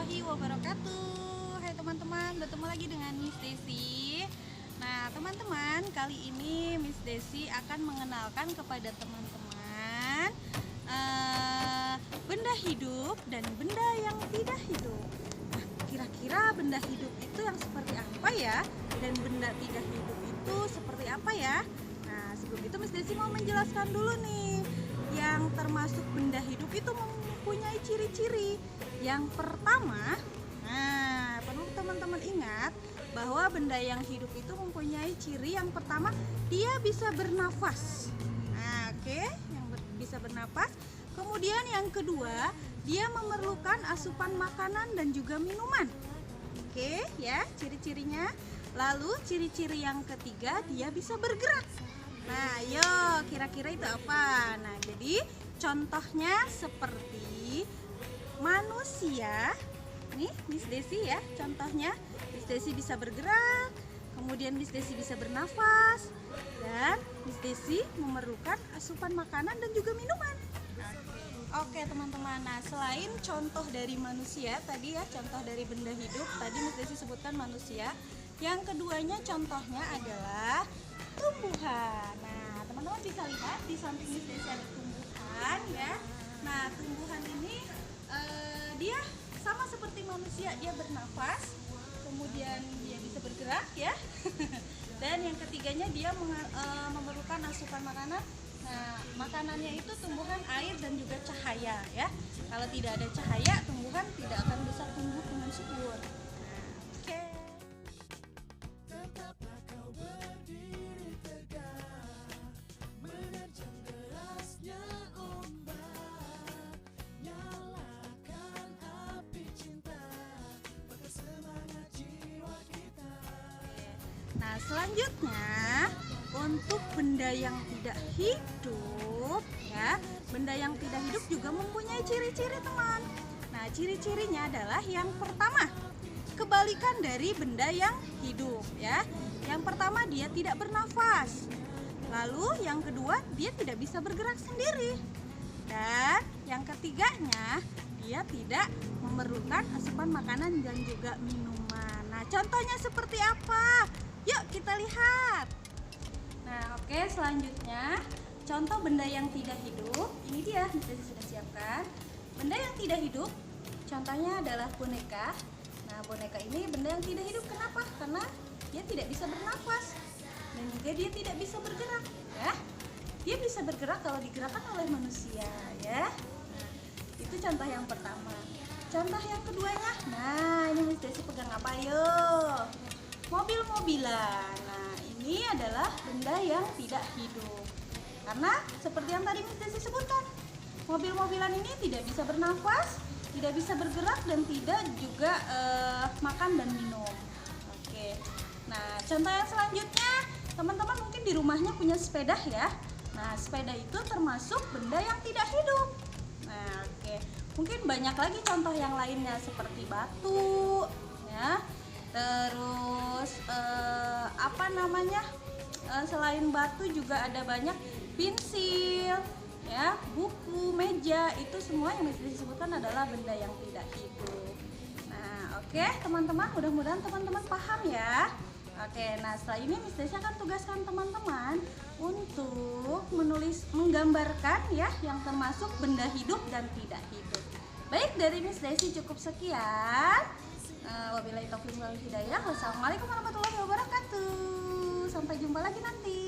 warahmatullahi wabarakatuh. Hai teman-teman, bertemu lagi dengan Miss Desi. Nah teman-teman, kali ini Miss Desi akan mengenalkan kepada teman-teman benda hidup dan benda yang tidak hidup. Nah, kira-kira benda hidup itu yang seperti apa ya? Dan benda tidak hidup itu seperti apa ya? Nah, sebelum itu Miss Desi mau menjelaskan dulu nih. Yang termasuk benda hidup itu mempunyai ciri-ciri. Yang pertama, nah perlu teman-teman ingat bahwa benda yang hidup itu mempunyai ciri yang pertama, dia bisa bernafas. Nah, oke, bisa bernafas. Kemudian yang kedua, dia memerlukan asupan makanan dan juga minuman. Oke, ya, ciri-cirinya. Lalu ciri-ciri yang ketiga, dia bisa bergerak. Nah, yuk, kira-kira itu apa? Nah, jadi contohnya seperti manusia. Nih, Miss Desi ya, contohnya Miss Desi bisa bergerak, kemudian Miss Desi bisa bernafas, dan Miss Desi memerlukan asupan makanan dan juga minuman. Oke teman-teman, nah selain contoh dari manusia tadi ya, contoh dari benda hidup, tadi Miss Desi sebutkan manusia. Yang keduanya contohnya adalah tumbuhan. Nah teman-teman bisa lihat di samping Miss Desi ada tumbuhan ya. Nah tumbuhan ini dia sama seperti manusia, dia bernafas, kemudian dia bisa bergerak ya. Dan yang ketiganya dia memerlukan asupan makanan. Nah, makanannya itu tumbuhan, air, dan juga cahaya ya. Kalau tidak ada cahaya, tumbuhan tidak akan bisa tumbuh dengan subur. Nah, oke. Tetaplah kau berdiri tegak, menerjang derasnya ombak, nyalakan api cinta, bakar semangat jiwa kita. Nah, selanjutnya untuk benda yang tidak hidup ya, benda yang tidak hidup juga mempunyai ciri-ciri teman. Nah, ciri-cirinya adalah yang pertama, kebalikan dari benda yang hidup ya. Yang pertama, dia tidak bernafas. Lalu yang kedua, dia tidak bisa bergerak sendiri. Dan yang ketiganya, dia tidak memerlukan asupan makanan dan juga minuman. Nah, contohnya seperti apa? Yuk kita lihat. Nah, oke, selanjutnya contoh benda yang tidak hidup. Ini dia, Miss Desi sudah siapkan. Benda yang tidak hidup, contohnya adalah boneka. Nah, boneka ini benda yang tidak hidup. Kenapa? Karena dia tidak bisa bernafas dan juga dia tidak bisa bergerak, ya. Dia bisa bergerak kalau digerakkan oleh manusia, ya. Nah, itu contoh yang pertama. Contoh yang keduanya, nah ini Miss Desi pegang apa? Yuk, mobil-mobilan. Nah, ini adalah benda yang tidak hidup. Karena seperti yang tadi Miss Desi sebutkan, mobil-mobilan ini tidak bisa bernafas, tidak bisa bergerak, dan tidak juga makan dan minum. Oke. Nah, contoh yang selanjutnya, teman-teman mungkin di rumahnya punya sepeda ya. Nah, sepeda itu termasuk benda yang tidak hidup. Nah, oke. Mungkin banyak lagi contoh yang lainnya seperti batu, ya. Terus selain batu juga ada banyak pensil, ya, buku, meja, itu semua yang disebutkan adalah benda yang tidak hidup. Nah, oke, teman-teman, mudah-mudahan teman-teman paham ya. Oke, nah setelah ini Miss Desi akan tugaskan teman-teman untuk menggambarkan ya yang termasuk benda hidup dan tidak hidup. Baik, dari Miss Desi cukup sekian. Wabillahi taufiq wal hidayah. Wassalamualaikum warahmatullahi wabarakatuh. Sampai jumpa lagi nanti.